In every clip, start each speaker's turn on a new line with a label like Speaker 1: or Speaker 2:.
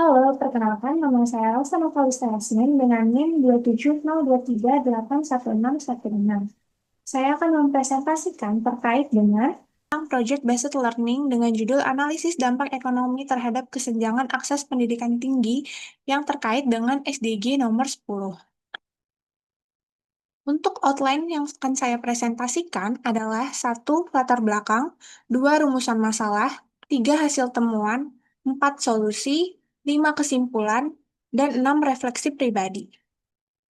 Speaker 1: Halo, perkenalkan nama saya Elsa Novalista Yasmin dengan NIM 27023816116. Saya akan mempresentasikan terkait dengan Project Based Learning dengan judul Analisis Dampak Ekonomi terhadap Kesenjangan Akses Pendidikan Tinggi yang terkait dengan SDG nomor 10. Untuk outline yang akan saya presentasikan adalah satu latar belakang, dua rumusan masalah, tiga hasil temuan, empat solusi, lima kesimpulan, dan enam refleksi pribadi.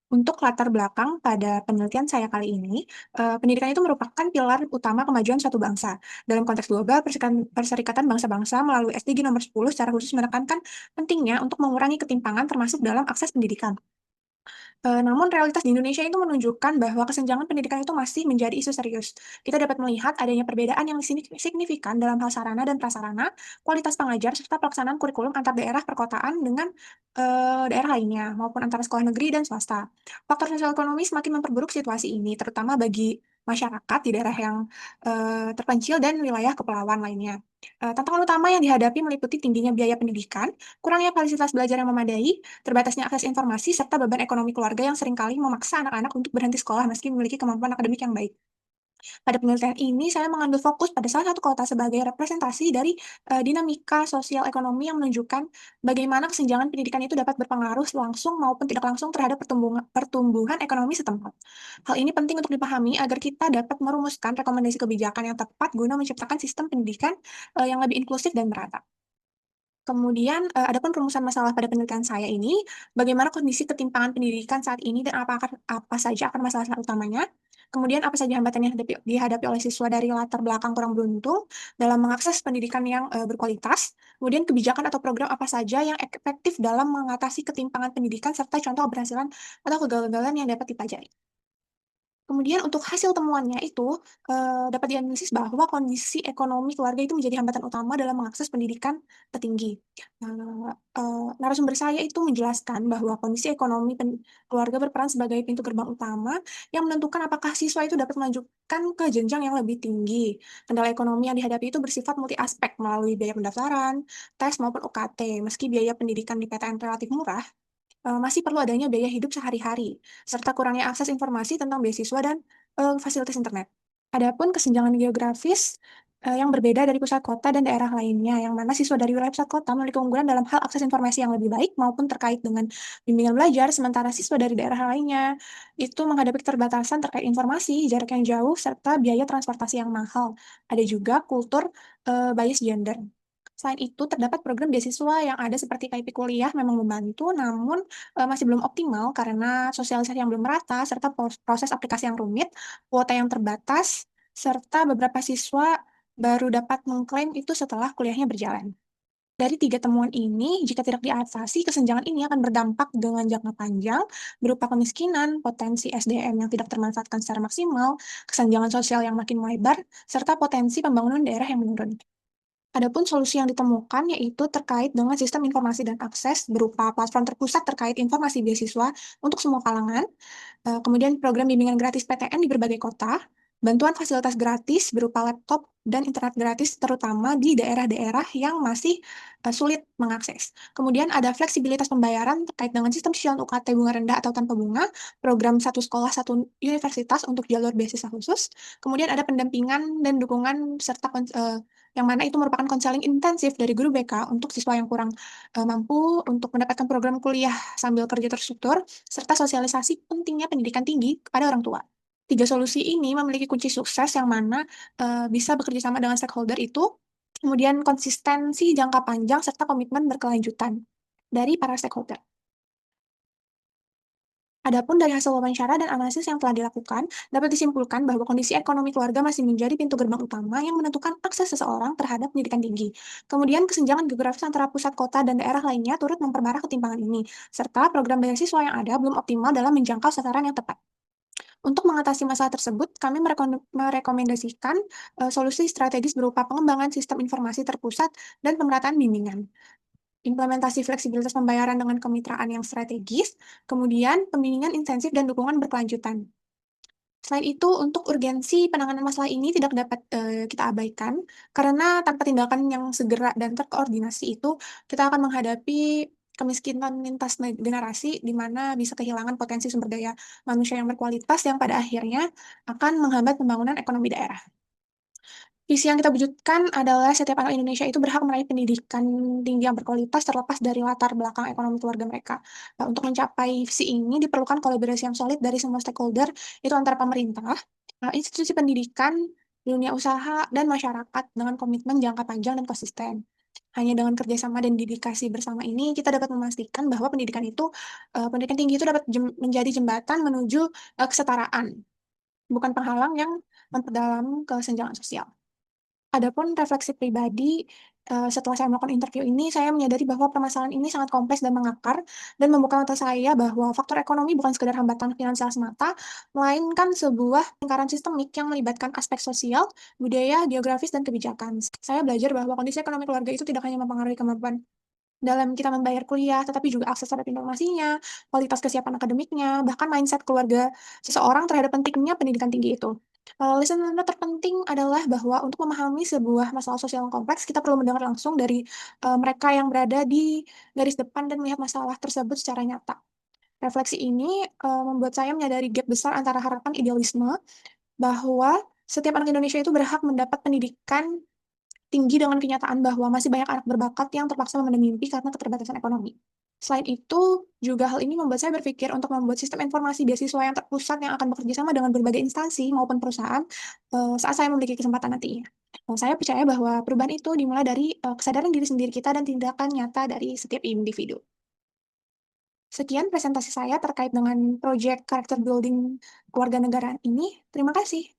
Speaker 1: Untuk latar belakang pada penelitian saya kali ini, pendidikan itu merupakan pilar utama kemajuan suatu bangsa. Dalam konteks global, Perserikatan Bangsa-Bangsa melalui SDG nomor 10 secara khusus menekankan pentingnya untuk mengurangi ketimpangan termasuk dalam akses pendidikan. Namun realitas di Indonesia itu menunjukkan bahwa kesenjangan pendidikan itu masih menjadi isu serius. Kita dapat melihat adanya perbedaan yang signifikan dalam hal sarana dan prasarana, kualitas pengajar, serta pelaksanaan kurikulum antar daerah perkotaan dengan daerah lainnya, maupun antara sekolah negeri dan swasta. Faktor sosial ekonomi semakin memperburuk situasi ini, terutama bagi masyarakat di daerah yang terpencil dan wilayah kepulauan lainnya. Tantangan utama yang dihadapi meliputi tingginya biaya pendidikan, kurangnya fasilitas belajar yang memadai, terbatasnya akses informasi, serta beban ekonomi keluarga yang seringkali memaksa anak-anak untuk berhenti sekolah meski memiliki kemampuan akademik yang baik. Pada penelitian ini, saya mengambil fokus pada salah satu kota sebagai representasi dari dinamika sosial ekonomi yang menunjukkan bagaimana kesenjangan pendidikan itu dapat berpengaruh langsung maupun tidak langsung terhadap pertumbuhan ekonomi setempat. Hal ini penting untuk dipahami agar kita dapat merumuskan rekomendasi kebijakan yang tepat guna menciptakan sistem pendidikan yang lebih inklusif dan merata. Kemudian, adapun rumusan masalah pada penelitian saya ini, bagaimana kondisi ketimpangan pendidikan saat ini dan apa saja akar masalah utamanya. Kemudian apa saja hambatan yang dihadapi oleh siswa dari latar belakang kurang beruntung dalam mengakses pendidikan yang berkualitas. Kemudian kebijakan atau program apa saja yang efektif dalam mengatasi ketimpangan pendidikan serta contoh keberhasilan atau kegagalan yang dapat dipelajari. Kemudian untuk hasil temuannya itu, dapat dianalisis bahwa kondisi ekonomi keluarga itu menjadi hambatan utama dalam mengakses pendidikan tertinggi. Narasumber saya itu menjelaskan bahwa kondisi ekonomi keluarga berperan sebagai pintu gerbang utama yang menentukan apakah siswa itu dapat melanjutkan ke jenjang yang lebih tinggi. Kendala ekonomi yang dihadapi itu bersifat multi aspek melalui biaya pendaftaran, tes maupun UKT. Meski biaya pendidikan di PTN relatif murah, masih perlu adanya biaya hidup sehari-hari, serta kurangnya akses informasi tentang beasiswa dan fasilitas internet. Adapun kesenjangan geografis yang berbeda dari pusat kota dan daerah lainnya, yang mana siswa dari wilayah pusat kota memiliki keunggulan dalam hal akses informasi yang lebih baik maupun terkait dengan bimbingan belajar, sementara siswa dari daerah lainnya itu menghadapi keterbatasan terkait informasi, jarak yang jauh, serta biaya transportasi yang mahal. Ada juga kultur bias gender. Selain itu, terdapat program beasiswa yang ada seperti KIP Kuliah memang membantu, namun masih belum optimal karena sosialisasi yang belum merata, serta proses aplikasi yang rumit, kuota yang terbatas, serta beberapa siswa baru dapat mengklaim itu setelah kuliahnya berjalan. Dari tiga temuan ini, jika tidak diatasi, kesenjangan ini akan berdampak dengan jangka panjang, berupa kemiskinan, potensi SDM yang tidak termanfaatkan secara maksimal, kesenjangan sosial yang makin melebar, serta potensi pembangunan daerah yang menurun. Adapun solusi yang ditemukan yaitu terkait dengan sistem informasi dan akses berupa platform terpusat terkait informasi beasiswa untuk semua kalangan, kemudian program bimbingan gratis PTN di berbagai kota, bantuan fasilitas gratis berupa laptop dan internet gratis terutama di daerah-daerah yang masih sulit mengakses. Kemudian ada fleksibilitas pembayaran terkait dengan sistem cicilan UKT bunga rendah atau tanpa bunga, program satu sekolah satu universitas untuk jalur beasiswa khusus, kemudian ada pendampingan dan dukungan serta yang mana itu merupakan konseling intensif dari guru BK untuk siswa yang kurang mampu untuk mendapatkan program kuliah sambil kerja terstruktur, serta sosialisasi pentingnya pendidikan tinggi kepada orang tua. Tiga solusi ini memiliki kunci sukses yang mana bisa bekerja sama dengan stakeholder itu, kemudian konsistensi jangka panjang, serta komitmen berkelanjutan dari para stakeholder. Adapun dari hasil wawancara dan analisis yang telah dilakukan, dapat disimpulkan bahwa kondisi ekonomi keluarga masih menjadi pintu gerbang utama yang menentukan akses seseorang terhadap pendidikan tinggi. Kemudian kesenjangan geografis antara pusat kota dan daerah lainnya turut memperparah ketimpangan ini, serta program beasiswa yang ada belum optimal dalam menjangkau sasaran yang tepat. Untuk mengatasi masalah tersebut, kami merekomendasikan solusi strategis berupa pengembangan sistem informasi terpusat dan pemerataan bimbingan, implementasi fleksibilitas pembayaran dengan kemitraan yang strategis, kemudian pembimbingan intensif dan dukungan berkelanjutan. Selain itu, untuk urgensi penanganan masalah ini tidak dapat kita abaikan, karena tanpa tindakan yang segera dan terkoordinasi itu, kita akan menghadapi kemiskinan lintas generasi, di mana bisa kehilangan potensi sumber daya manusia yang berkualitas yang pada akhirnya akan menghambat pembangunan ekonomi daerah. Visi yang kita wujudkan adalah setiap anak Indonesia itu berhak meraih pendidikan tinggi yang berkualitas terlepas dari latar belakang ekonomi keluarga mereka. Nah, untuk mencapai visi ini diperlukan kolaborasi yang solid dari semua stakeholder, itu antara pemerintah, institusi pendidikan, dunia usaha, dan masyarakat dengan komitmen jangka panjang dan konsisten. Hanya dengan kerjasama dan dedikasi bersama ini, kita dapat memastikan bahwa pendidikan tinggi itu dapat menjadi jembatan menuju kesetaraan, bukan penghalang yang memperdalam kesenjangan sosial. Adapun refleksi pribadi, setelah saya melakukan interview ini, saya menyadari bahwa permasalahan ini sangat kompleks dan mengakar, dan membuka mata saya bahwa faktor ekonomi bukan sekedar hambatan finansial semata, melainkan sebuah lingkaran sistemik yang melibatkan aspek sosial, budaya, geografis, dan kebijakan. Saya belajar bahwa kondisi ekonomi keluarga itu tidak hanya mempengaruhi kemampuan dalam kita membayar kuliah, tetapi juga akses terhadap informasinya, kualitas kesiapan akademiknya, bahkan mindset keluarga seseorang terhadap pentingnya pendidikan tinggi itu. Lesson learned terpenting adalah bahwa untuk memahami sebuah masalah sosial yang kompleks, kita perlu mendengar langsung dari mereka yang berada di garis depan dan melihat masalah tersebut secara nyata. Refleksi ini membuat saya menyadari gap besar antara harapan idealisme bahwa setiap anak Indonesia itu berhak mendapat pendidikan tinggi dengan kenyataan bahwa masih banyak anak berbakat yang terpaksa memendam mimpi karena keterbatasan ekonomi. Selain itu, juga hal ini membuat saya berpikir untuk membuat sistem informasi beasiswa yang terpusat yang akan bekerja sama dengan berbagai instansi maupun perusahaan saat saya memiliki kesempatan nantinya. Saya percaya bahwa perubahan itu dimulai dari kesadaran diri sendiri kita dan tindakan nyata dari setiap individu. Sekian presentasi saya terkait dengan proyek character building keluarga negaraan ini. Terima kasih.